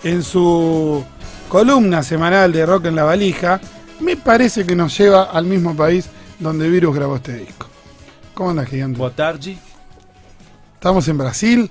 en su columna semanal de Rock en la Valija, me parece que nos lleva al mismo país donde Virus grabó este disco. ¿Cómo andas, gigante? Boa tarde. Estamos en Brasil,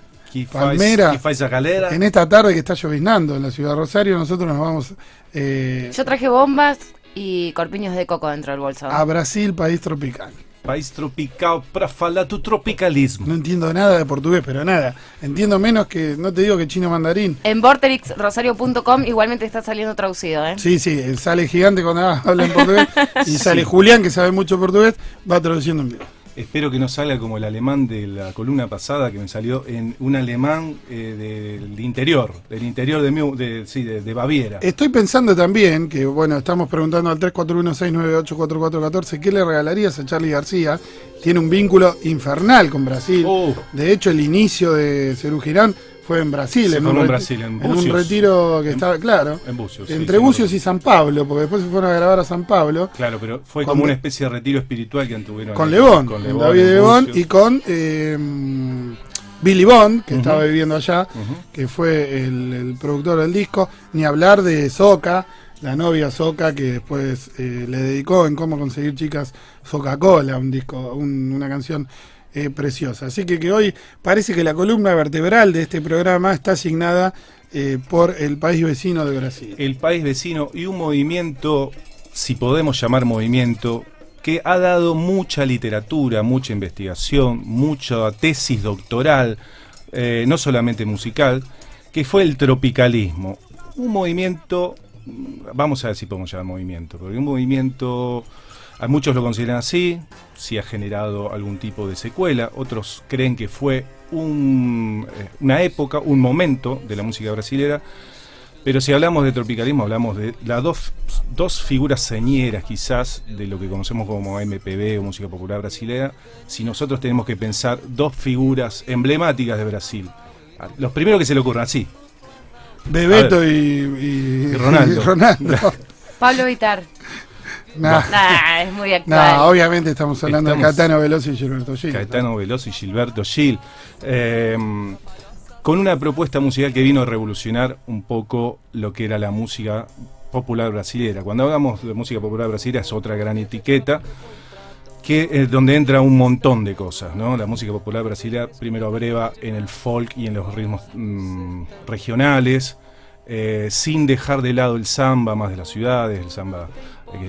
Palmera, faz a galera. en esta tarde que está lloviznando en la ciudad de Rosario. Nosotros nos vamos Yo traje bombas y corpiños de coco dentro del bolso. a Brasil, país tropical. País tropical para falar do tropicalismo. No entiendo nada de portugués, pero nada. Entiendo menos que, no te digo que chino mandarín. En vorterixrosario.com igualmente está saliendo traducido, ¿eh? Sí, sale gigante cuando habla en portugués y sale Julián, que sabe mucho portugués, va traduciendo en vivo. Espero que no salga como el alemán de la columna pasada, que me salió en un alemán del interior de Baviera. Estoy pensando también que, bueno, estamos preguntando al 3416984414 ¿qué le regalarías a Charly García? Tiene un vínculo infernal con Brasil. De hecho, el inicio de Serú Girán fue en Brasil, en un retiro que estaba, claro, en Bucios, entre Bucios y San Pablo, porque después se fueron a grabar a San Pablo. Claro, pero fue como una especie de retiro espiritual que tuvieron con Lebón, David Lebón y con Billy Bond, que estaba viviendo allá, que fue el productor del disco. Ni hablar de Soca, la novia Soca, que después le dedicó en Cómo conseguir chicas Coca-Cola, un disco, una canción preciosa. Así que hoy parece que la columna vertebral de este programa está asignada por el país vecino de Brasil. El país vecino y un movimiento, si podemos llamar movimiento, que ha dado mucha literatura, mucha investigación, mucha tesis doctoral, no solamente musical, que fue el tropicalismo. Un movimiento, vamos a ver si podemos llamar movimiento, porque un movimiento, a muchos lo consideran así, si ha generado algún tipo de secuela, otros creen que fue una época, un momento de la música brasilera, pero si hablamos de tropicalismo, hablamos de las dos figuras señeras quizás de lo que conocemos como MPB o música popular brasilera. Si nosotros tenemos que pensar dos figuras emblemáticas de Brasil, los primeros que se le ocurran, así. Bebeto y Ronaldo. Pablo Vittar. Es muy actual. Obviamente estamos hablando de Caetano Veloso y Gilberto Gil. Caetano Veloso y Gilberto Gil. Con una propuesta musical que vino a revolucionar un poco lo que era la música popular brasilera. Cuando hablamos de música popular brasilera es otra gran etiqueta que donde entra un montón de cosas, ¿no? La música popular brasilera primero abreva en el folk y en los ritmos regionales, sin dejar de lado el samba más de las ciudades, el samba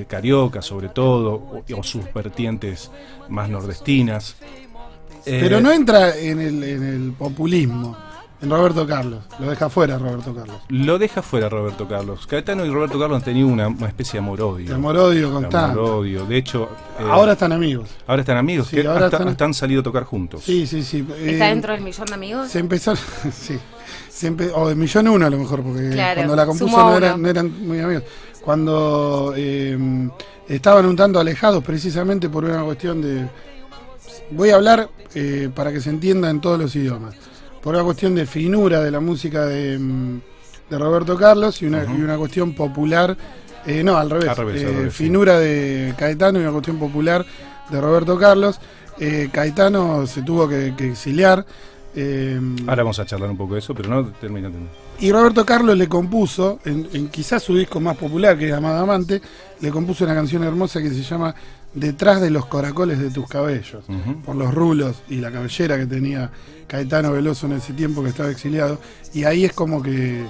carioca sobre todo, o sus vertientes más nordestinas. Pero no entra en el populismo. En Roberto Carlos, lo deja fuera Roberto Carlos. Lo deja fuera Roberto Carlos. Caetano y Roberto Carlos han tenido una especie de amor-odio. De amor-odio constante. Amor-odio. De hecho... ahora están amigos. Ahora están amigos, sí, que hasta han salido a tocar juntos. Sí. ¿Está dentro del millón de amigos? Se empezó, sí. O del millón uno a lo mejor, porque claro, cuando la compuso no eran muy amigos. Cuando estaban un tanto alejados precisamente por una cuestión de... Voy a hablar para que se entienda en todos los idiomas. Por una cuestión de finura de la música de Roberto Carlos y una cuestión popular, no, al revés, finura de Caetano y una cuestión popular de Roberto Carlos. Caetano se tuvo que exiliar. Ahora vamos a charlar un poco de eso, pero no termina. Y Roberto Carlos le compuso, en quizás su disco más popular, que es Amada Amante, le compuso una canción hermosa que se llama Detrás de los caracoles de tus cabellos, por los rulos y la cabellera que tenía Caetano Veloso en ese tiempo que estaba exiliado, y ahí es como que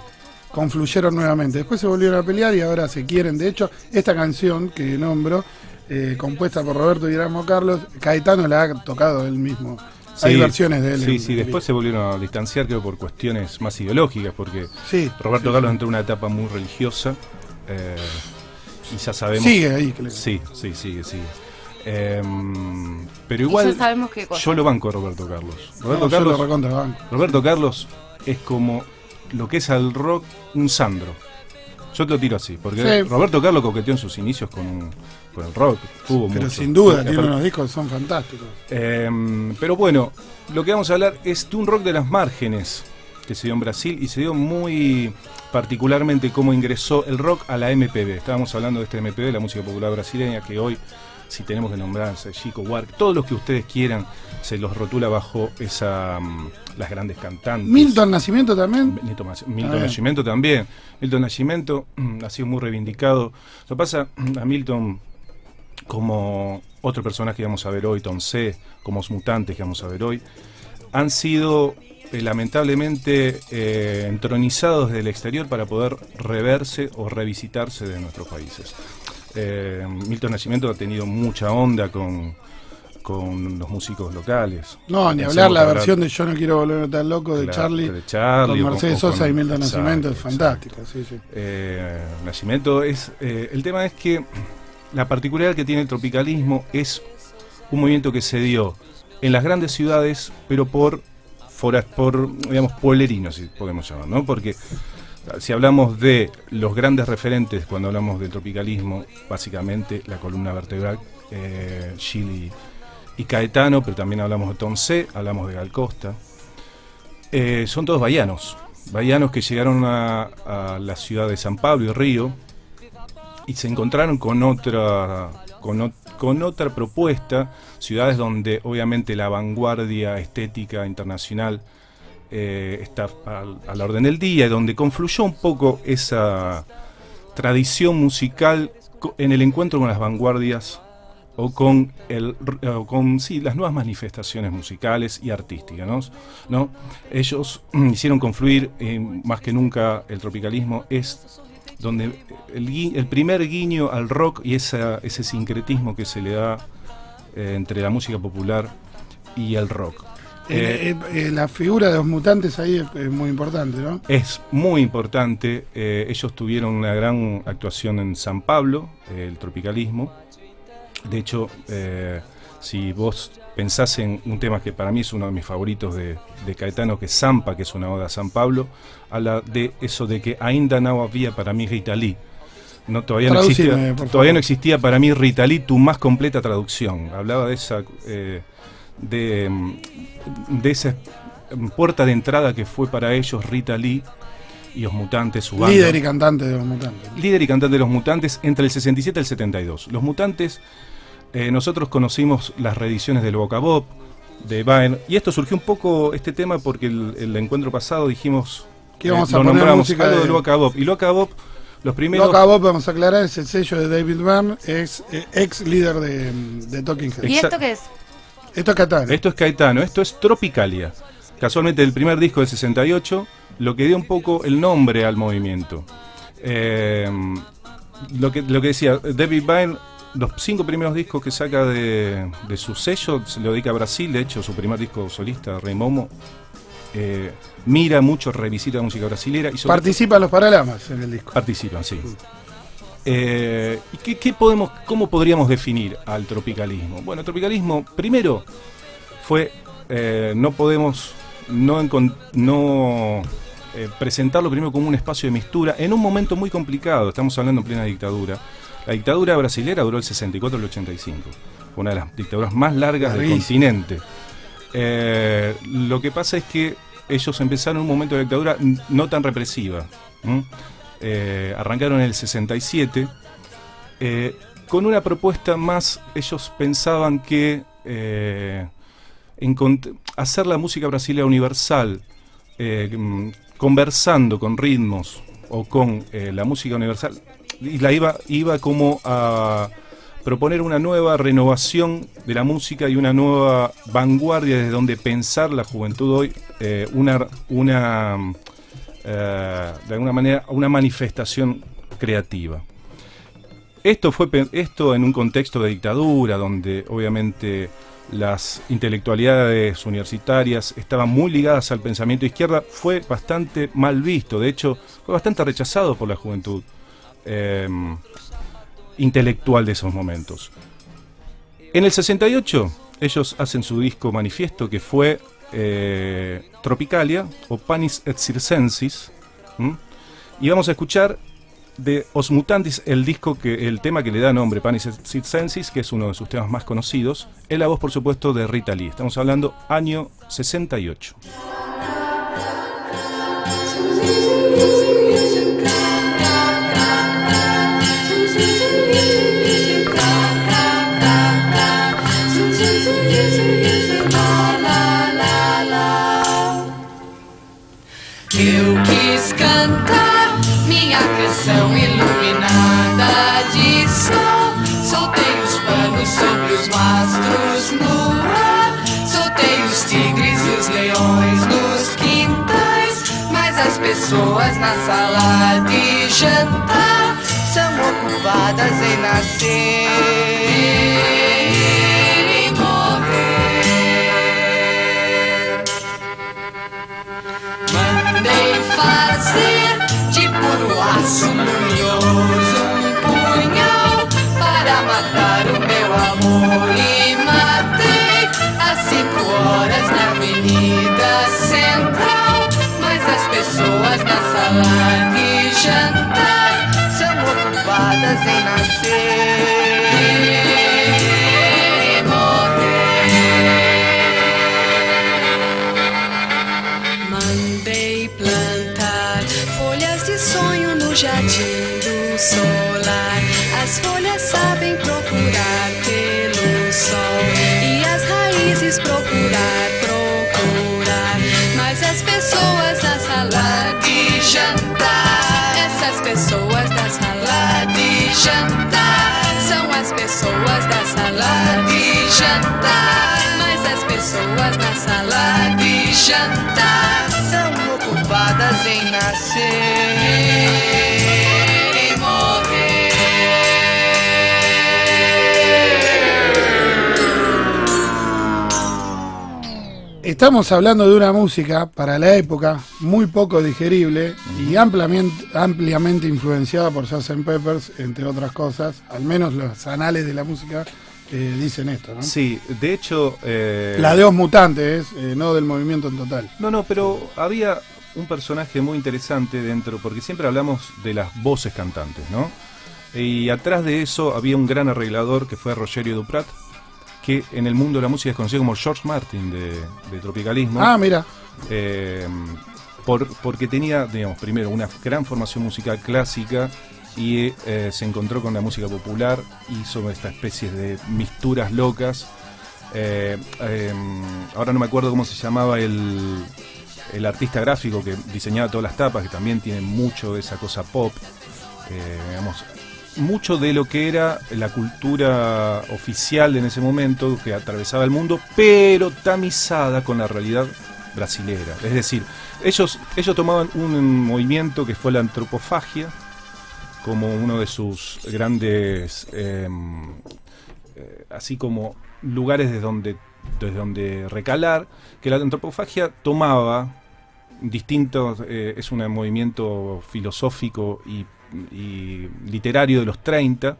confluyeron nuevamente. Después se volvieron a pelear y ahora se quieren. De hecho, esta canción que nombro, compuesta por Roberto y Erasmo Carlos, Caetano la ha tocado él mismo. Hay versiones de él. Sí, después se volvieron a distanciar, creo, por cuestiones más ideológicas, porque Roberto Carlos entró en una etapa muy religiosa, y ya sabemos... Sigue ahí, creo. Sí, sigue. Pero igual, ya sabemos qué cosa. Yo lo banco a Roberto Carlos. Roberto Carlos es como lo que es al rock un Sandro. Yo te lo tiro así, porque Roberto Carlos coqueteó en sus inicios con el rock. Pero mucho. Sin duda, tiene unos discos que son fantásticos. Pero bueno, lo que vamos a hablar es de un rock de las márgenes que se dio en Brasil y se dio muy particularmente cómo ingresó el rock a la MPB. Estábamos hablando de este MPB, la música popular brasileña, que hoy si tenemos que nombrarse, Chico Buarque, todos los que ustedes quieran, se los rotula bajo las grandes cantantes. Milton Nascimento también. Milton Nascimento también. Milton Nascimento ha sido muy reivindicado. Lo que pasa a Milton, como otro personaje que vamos a ver hoy, Tom C., como Os Mutantes que vamos a ver hoy, han sido lamentablemente entronizados desde el exterior para poder reverse o revisitarse de nuestros países. Milton Nascimento ha tenido mucha onda con los músicos locales. No, ni hablar la versión de Yo no quiero volverme tan loco de Charlie con Mercedes Sosa y Milton Nascimento es fantástica. Sí. Nascimento el tema es que la particularidad que tiene el tropicalismo es un movimiento que se dio en las grandes ciudades, pero por digamos, pueblerinos, si podemos llamar, ¿no? Porque si hablamos de los grandes referentes cuando hablamos del tropicalismo, básicamente la columna vertebral, Gil y Caetano, pero también hablamos de Tom C., hablamos de Gal Costa. Son todos bahianos que llegaron a la ciudad de San Pablo y Río y se encontraron con otra propuesta, ciudades donde obviamente la vanguardia estética internacional está a la orden del día, y donde confluyó un poco esa tradición musical en el encuentro con las vanguardias o con las nuevas manifestaciones musicales y artísticas, ¿no? Ellos hicieron confluir más que nunca el tropicalismo, es donde el primer guiño al rock y ese sincretismo que se le da entre la música popular y el rock. La figura de Los Mutantes ahí es muy importante, ¿no? Es muy importante. Ellos tuvieron una gran actuación en San Pablo, el tropicalismo. De hecho, si vos pensás en un tema que para mí es uno de mis favoritos de Caetano, que es Zampa, que es una oda a San Pablo, habla de eso de que ainda no había para mí Rita Lee. Todavía no existía para mí Rita Lee, tu más completa traducción. Hablaba de esa de esa puerta de entrada que fue para ellos Rita Lee y Los Mutantes, su banda. Líder y cantante de Los Mutantes. Líder y cantante de Los Mutantes entre el 67 y el 72. Los Mutantes, nosotros conocimos las reediciones del Boca Bob, de Baen, y esto surgió un poco, este tema, porque el encuentro pasado dijimos que íbamos a lo poner nombramos música algo del Boca Bob. Y Boca Bob, los primeros... Boca Bob, vamos a aclarar, es el sello de David Byrne, ex líder de Talking Heads. ¿Y esto qué es? Esto es Caetano. Esto es Caetano, esto es Tropicalia. Casualmente el primer disco del 68, lo que dio un poco el nombre al movimiento. Lo que decía David Byrne, los 5 primeros discos que saca de su sello se lo dedica a Brasil. De hecho, su primer disco solista, Rei Momo, mira mucho, revisita la música brasilera. Y participan los Paralamas en el disco. Participan, sí. ¿Y cómo podríamos definir al tropicalismo? Bueno, el tropicalismo, primero, fue, no podemos presentarlo primero como un espacio de mistura en un momento muy complicado. Estamos hablando en plena dictadura. La dictadura brasilera duró el 64 al 85. Fue una de las dictaduras más largas del continente. Lo que pasa es que ellos empezaron en un momento de dictadura no tan represiva. Arrancaron en el 67 con una propuesta más. Ellos pensaban que hacer la música brasileña universal, conversando con ritmos o con la música universal, y la iba como a proponer una nueva renovación de la música y una nueva vanguardia desde donde pensar la juventud hoy, de alguna manera una manifestación creativa. Esto en un contexto de dictadura, donde obviamente las intelectualidades universitarias estaban muy ligadas al pensamiento de izquierda, fue bastante mal visto. De hecho, fue bastante rechazado por la juventud intelectual de esos momentos. En el 68 ellos hacen su disco manifiesto, que fue Tropicalia o Panis et Circensis, y vamos a escuchar de Os Mutantes el tema que le da nombre, Panis et Circensis, que es uno de sus temas más conocidos, en la voz, por supuesto, de Rita Lee. Estamos hablando año 68. minha canção iluminada de sol. Soltei os panos sobre os mastros no ar. Soltei os tigres e os leões nos quintais. Mas as pessoas na sala de jantar são ocupadas em nascer e morrer. Mandei fazer de puro aço luminoso um punhal para matar o meu amor e matei às 5 horas na Avenida Central. Mas as pessoas na sala de jantar são ocupadas em nascer e morrer. Mandei plantar folhas de sonho no jardim do solar. As folhas sabem procurar pelo sol e as raízes procurar. Mas as pessoas na sala de jantar, essas pessoas da sala de jantar, são as pessoas da sala de jantar. Mas as pessoas na sala de jantar são ocupadas em nascer e morrer. Estamos hablando de una música para la época muy poco digerible y ampliamente influenciada por Sgt. Peppers, entre otras cosas. Al menos los anales de la música dicen esto, ¿no? Sí, de hecho... La de Os Mutantes, no del movimiento en total. No, pero había un personaje muy interesante dentro, porque siempre hablamos de las voces cantantes, ¿no? Y atrás de eso había un gran arreglador que fue Rogerio Duprat, que en el mundo de la música es conocido como George Martin de Tropicalismo. Ah, mira. Porque tenía, digamos, primero una gran formación musical clásica y se encontró con la música popular, hizo esta especie de misturas locas. Ahora no me acuerdo cómo se llamaba el artista gráfico que diseñaba todas las tapas, que también tiene mucho de esa cosa pop, digamos, mucho de lo que era la cultura oficial en ese momento, que atravesaba el mundo, pero tamizada con la realidad brasilera. Es decir, ellos tomaban un movimiento que fue la antropofagia como uno de sus grandes, así como lugares desde donde recalar, que la antropofagia tomaba distintos, es un movimiento filosófico y literario de los 30,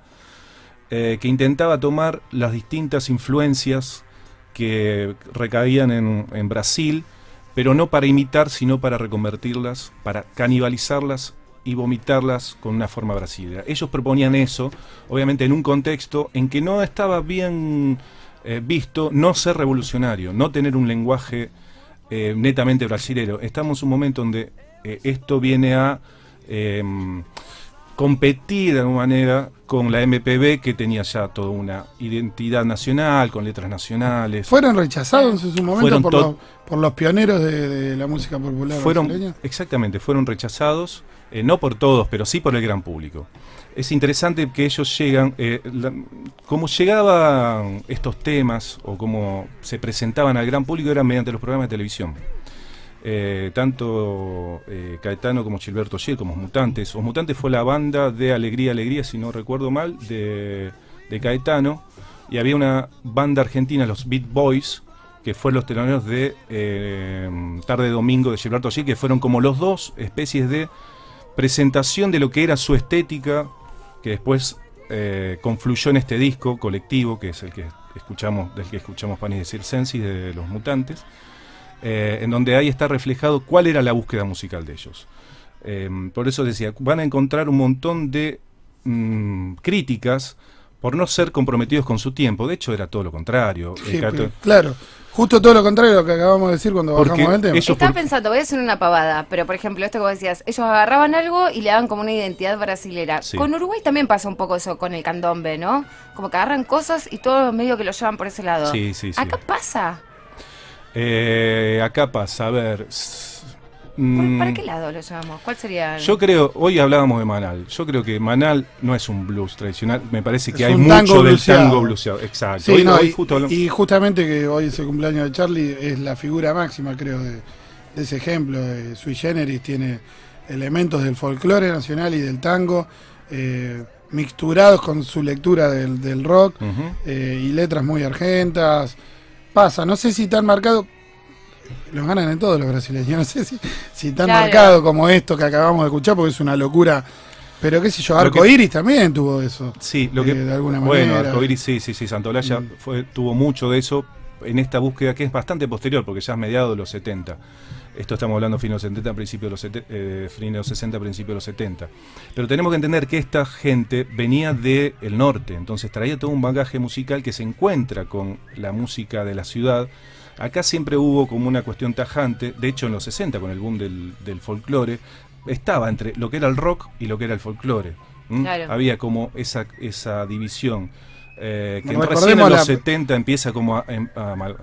que intentaba tomar las distintas influencias que recaían en Brasil, pero no para imitar, sino para reconvertirlas, para canibalizarlas y vomitarlas con una forma brasileña. Ellos proponían eso, obviamente en un contexto en que no estaba bien visto no ser revolucionario, no tener un lenguaje netamente brasilero. Estamos en un momento donde esto viene a competir de alguna manera con la MPB, que tenía ya toda una identidad nacional, con letras nacionales. ¿Fueron rechazados en su momento por los pioneros de la música popular brasileña? Exactamente, fueron rechazados, no por todos, pero sí por el gran público. Es interesante que ellos llegan, cómo llegaban estos temas o cómo se presentaban al gran público eran mediante los programas de televisión. Tanto Caetano como Gilberto Gil, como Os Mutantes. Os Mutantes fue la banda de Alegría, si no recuerdo mal, de Caetano, y había una banda argentina, los Beat Boys, que fueron los teloneros de Tarde de Domingo de Gilberto Gil, que fueron como los dos especies de presentación de lo que era su estética, que después confluyó en este disco colectivo, que es el que escuchamos, del que escuchamos Pan y Decir Sensi, de Los Mutantes. En donde ahí está reflejado cuál era la búsqueda musical de ellos. Por eso decía, van a encontrar un montón de críticas por no ser comprometidos con su tiempo. De hecho, era todo lo contrario. Sí, claro, justo todo lo contrario de lo que acabamos de decir cuando bajamos el tema. Estaba pensando, voy a hacer una pavada, pero por ejemplo, esto que vos decías, ellos agarraban algo y le daban como una identidad brasilera. Sí. Con Uruguay también pasa un poco eso con el candombe, ¿no? Como que agarran cosas y todo medio que lo llevan por ese lado. Sí. Acá pasa. Acá pasa, a ver, ¿Para qué lado lo llamamos? ¿Cuál sería? Yo creo, hoy hablábamos de Manal, yo creo que Manal no es un blues tradicional, me parece que Es hay un mucho tango del bluseado. tango bluseado, exacto. Sí, Hoy- no, hoy justo hablamos- y justamente que hoy es el cumpleaños de Charlie, es la figura máxima, creo, de ese ejemplo. Sui Generis tiene elementos del folclore nacional y del tango, mixturados con su lectura del rock, Ujú. y letras muy argentas. Pasa, no sé si tan marcado, los ganan en todos los brasileños, no sé si tan Claro. marcado como esto que acabamos de escuchar, porque es una locura. Pero qué sé yo, Lo que- Arcoiris también tuvo eso. Sí, lo que de alguna bueno, manera. Arcoiris, sí, Santolaya tuvo mucho de eso en esta búsqueda que es bastante posterior, porque ya es mediados de los 70. Esto estamos hablando fines de los 70, principios de los, fines de los 60, principios de los 70. Pero tenemos que entender que esta gente venía del norte, entonces traía todo un bagaje musical que se encuentra con la música de la ciudad. Acá siempre hubo como una cuestión tajante, de hecho en los 60 con el boom del folclore, estaba entre lo que era el rock y lo que era el folclore. Claro. Había como esa división. Que Recordemos recién en los la- 70 empieza como a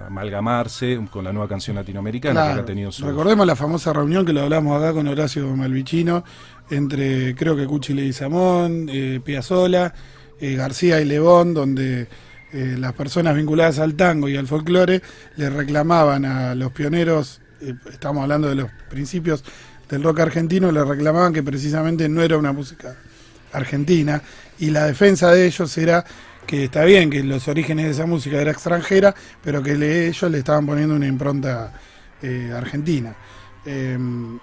amalgamarse con la nueva canción latinoamericana Claro. que ha tenido su... Recordemos la famosa reunión que lo hablamos acá con Horacio Malvicino, entre creo que Cuchi Leguizamón, Piazzolla, García y Lebón, donde las personas vinculadas al tango y al folclore le reclamaban a los pioneros, estamos hablando de los principios del rock argentino, le reclamaban que precisamente no era una música argentina, y la defensa de ellos era que está bien que los orígenes de esa música era extranjera, pero que ellos le estaban poniendo una impronta argentina.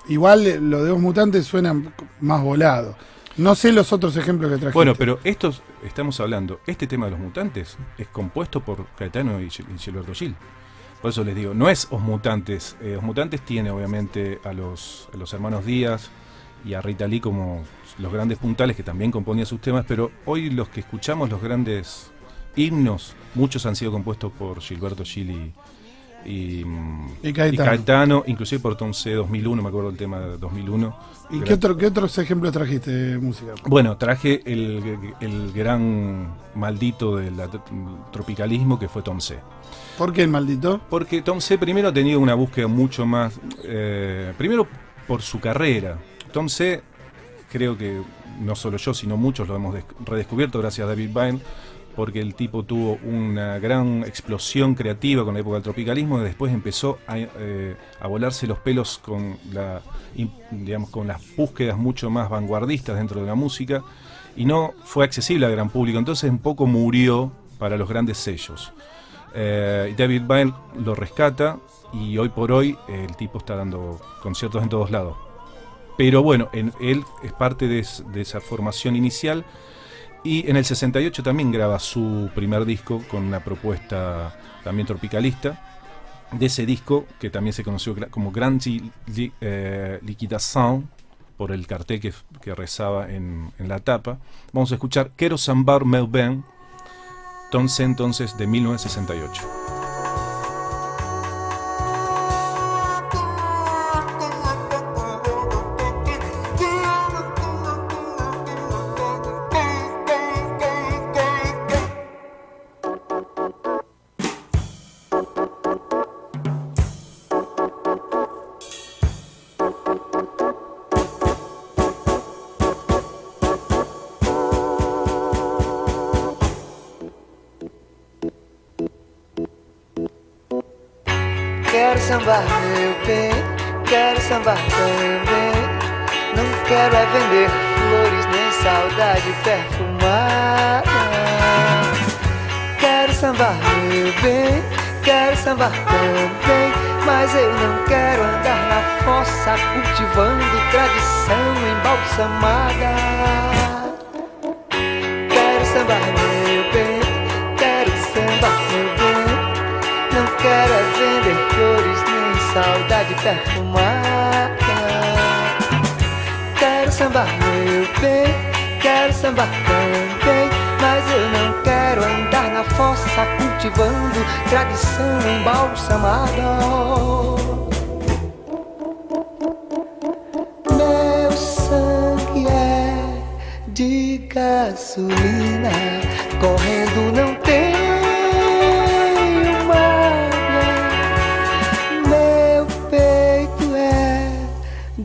Igual lo de Os Mutantes suena más volado. No sé los otros ejemplos que trajiste. Bueno, pero estamos hablando, este tema de los mutantes es compuesto por Caetano y Gilberto Gil. Por eso les digo, no es Os Mutantes. Os Mutantes tiene obviamente a los hermanos Díaz y a Rita Lee como los grandes puntales que también componían sus temas, pero hoy los que escuchamos, los grandes himnos, muchos han sido compuestos por Gilberto Gil y Caetano, inclusive por Tom C. 2001, me acuerdo del tema de 2001. ¿Y qué otros ejemplos trajiste de música? Bueno, traje el gran maldito del tropicalismo que fue Tom C. ¿Por qué el maldito? Porque Tom C. primero ha tenido una búsqueda mucho más... primero por su carrera. Tom C., creo que no solo yo, sino muchos lo hemos redescubierto gracias a David Byrne, porque el tipo tuvo una gran explosión creativa con la época del tropicalismo y después empezó a volarse los pelos con con las búsquedas mucho más vanguardistas dentro de la música y no fue accesible al gran público, entonces un poco murió para los grandes sellos. David Byrne lo rescata y hoy por hoy el tipo está dando conciertos en todos lados. Pero bueno, él es parte de esa formación inicial. Y en el 68 también graba su primer disco con una propuesta también tropicalista. De ese disco, que también se conoció como Grande Liquidação, por el cartel que rezaba en la tapa. Vamos a escuchar Quero Sambar Meu Bem, Tom C. entonces de 1968. Quero sambar meu bem, quero sambar também. Não quero é vender flores nem saudade perfumada. Quero sambar meu bem, quero sambar também. Mas eu não quero andar na fossa cultivando tradição embalsamada. Quero sambar meu bem, quero sambar meu bem. Não quero é vender flores nem saudade perfumada. Quero sambar meu bem, quero sambar também. Mas eu não quero andar na fossa cultivando tradição embalsamada. Meu sangue é de gasolina, correndo não tem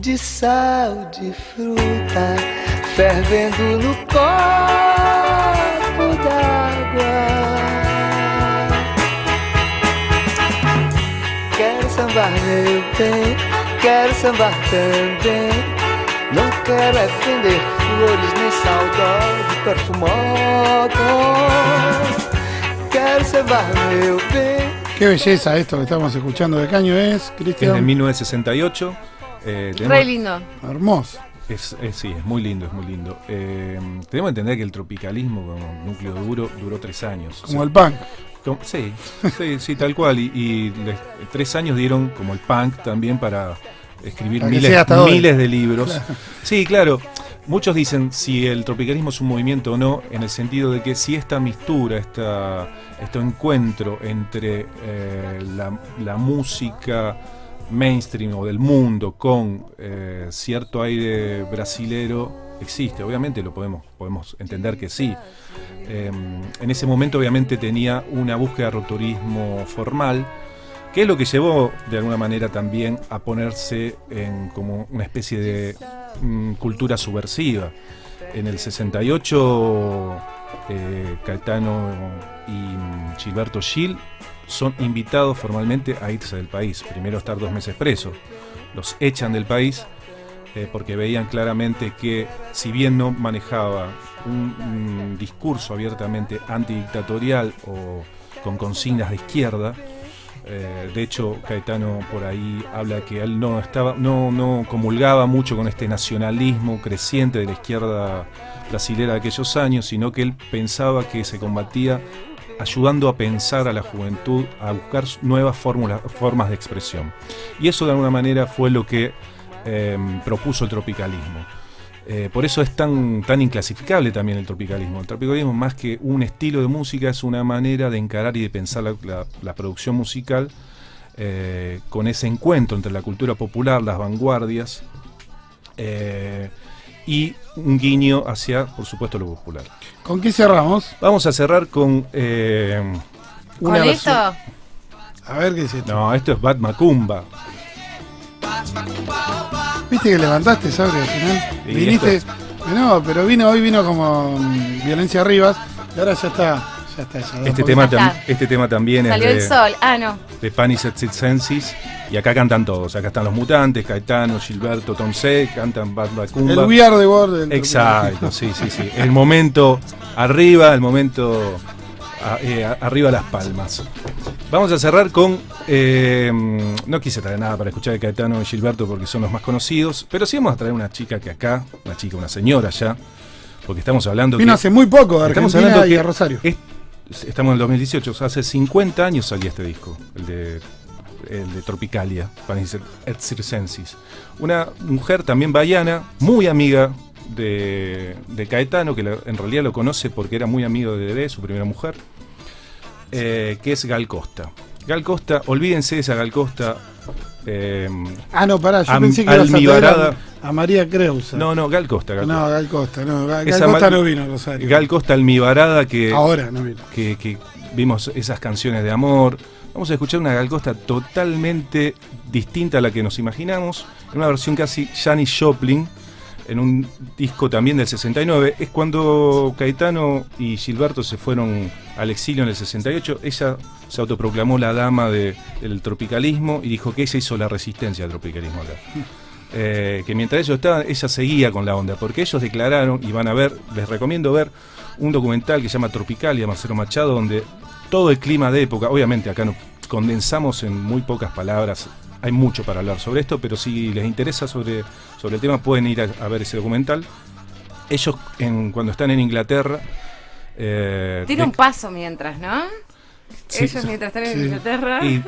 de sal de fruta fervendo no copo d'água. Quero sambar, meu bem, quero sambar também. Não quero é vender flores nem saudosos perfumados. Quero sambar, meu bem. Qué belleza esto que estamos escuchando. ¿De qué año es, Es Cristian? de 1968. Re lindo. Hermoso. Sí, es muy lindo, es muy lindo. Tenemos que entender que el tropicalismo como núcleo duro duró 3 años. Como el punk. Sí, tal cual. Y 3 años dieron como el punk también para escribir Para que sea hasta hoy. miles de libros. Claro. Sí, claro. Muchos dicen si el tropicalismo es un movimiento o no, en el sentido de que si esta mistura, este encuentro entre la música mainstream o del mundo con cierto aire brasilero existe. Obviamente lo podemos entender que sí. En ese momento obviamente tenía una búsqueda de rupturismo formal, que es lo que llevó de alguna manera también a ponerse en como una especie de cultura subversiva. En el 68 Caetano y Gilberto Gil son invitados formalmente a irse del país, primero estar 2 meses presos. Los echan del país porque veían claramente que si bien no manejaba un discurso abiertamente antidictatorial o con consignas de izquierda, de hecho Caetano por ahí habla que él no comulgaba mucho con este nacionalismo creciente de la izquierda brasilera de aquellos años, sino que él pensaba que se combatía ayudando a pensar a la juventud, a buscar nuevas formas de expresión. Y eso de alguna manera fue lo que propuso el tropicalismo. Por eso es tan inclasificable también el tropicalismo. El tropicalismo, más que un estilo de música, es una manera de encarar y de pensar la producción musical con ese encuentro entre la cultura popular, las vanguardias y un guiño hacia, por supuesto, lo popular. ¿Con qué cerramos? Vamos a cerrar con ¿Con esto? A ver qué es esto. No, esto es Bat Macumba. ¿Viste que levantaste, Sabri, al final? Y Viniste. esto No, pero hoy vino como Violencia Rivas y ahora ya está. Este tema también Salió es el sol. Ah, no. de Panis et Circenses, y acá cantan todos. Acá están los Mutantes, Caetano, Gilberto, Tom C, cantan Bat Macumba. El We Are the World. Exacto, sí. El momento arriba, arriba las palmas. Vamos a cerrar con... no quise traer nada para escuchar de Caetano y Gilberto porque son los más conocidos, pero sí vamos a traer una chica que acá, una señora ya, porque estamos hablando Vino hace muy poco de estamos Argentina hablando y que a Rosario. Estamos en el 2018, o sea, hace 50 años salía este disco, el de Tropicalia, Panis et Circenses. Una mujer también baiana, muy amiga de Caetano, que en realidad lo conoce porque era muy amigo de Dedé, su primera mujer, que es Gal Costa. Gal Costa, olvídense de esa Gal Costa. No, pará, yo pensé que ibas a traer a María Creusa. No, Gal Costa. No, Gal Costa, no. Gal Costa no vino a Rosario. Gal Costa almibarada que... Ahora no vino. Que vimos esas canciones de amor. Vamos a escuchar una Gal Costa totalmente distinta a la que nos imaginamos, en una versión casi Janis Joplin, en un disco también del 69. Es cuando Caetano y Gilberto se fueron al exilio en el 68. Ella se autoproclamó la dama del tropicalismo y dijo que ella hizo la resistencia al tropicalismo acá. Que mientras ellos estaban, ella seguía con la onda, porque ellos declararon, y van a ver, les recomiendo ver un documental que se llama Tropicalia, Marcelo Machado, donde todo el clima de época, obviamente acá no condensamos en muy pocas palabras, hay mucho para hablar sobre esto, pero si les interesa sobre el tema pueden ir a ver ese documental. Ellos cuando están en Inglaterra... Tira un paso mientras, ¿no? Sí, ellos mientras están en Inglaterra. Y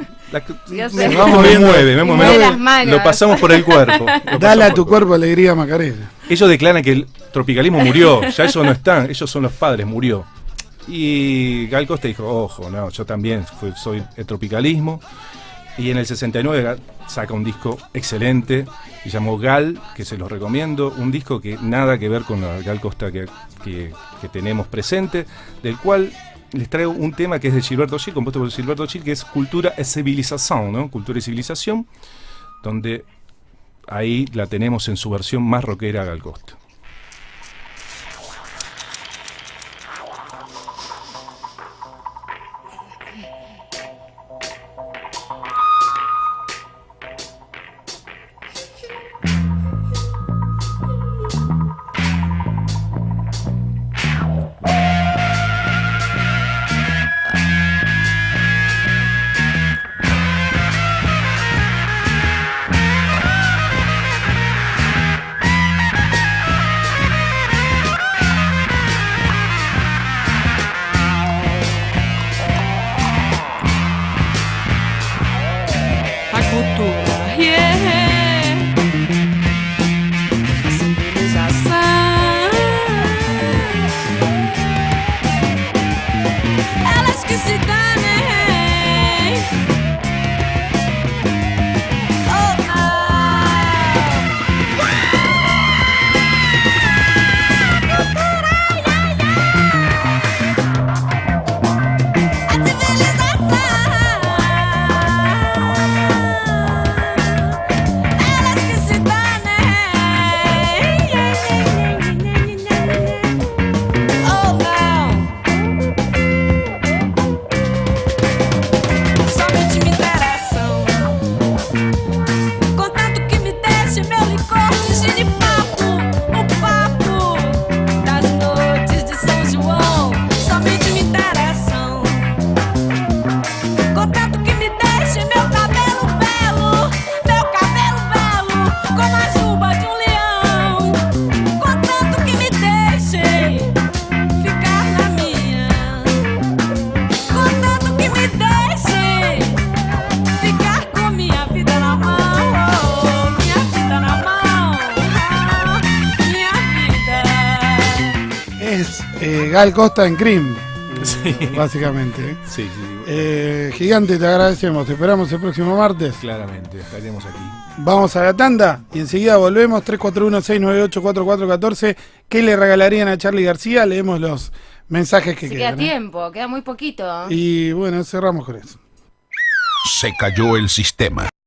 Ya sé. me mueve. Las manos. Lo pasamos por el cuerpo. Dale a tu cuerpo alegría, Macarena. Ellos declaran que el tropicalismo murió, ya eso no están, ellos son los padres, murió. Y Gal Costa dijo, ojo, no, yo también soy el tropicalismo. Y en el 69 saca un disco excelente, se llamó Gal, que se los recomiendo, un disco que nada que ver con la Gal Costa que tenemos presente, del cual les traigo un tema que es de Gilberto Gil, compuesto por Gilberto Gil, que es Cultura y Civilización, ¿no? Cultura y Civilización, donde ahí la tenemos en su versión más rockera a Gal Costa. Gal Costa en Cream, Sí. básicamente. Sí, sí. Gigante, te agradecemos. Te esperamos el próximo martes. Claramente, estaremos aquí. Vamos a la tanda y enseguida volvemos. 341-698-4414. ¿Qué le regalarían a Charly García? Leemos los mensajes que Sí, quedan. queda tiempo, queda muy poquito. Y bueno, cerramos con eso. Se cayó el sistema.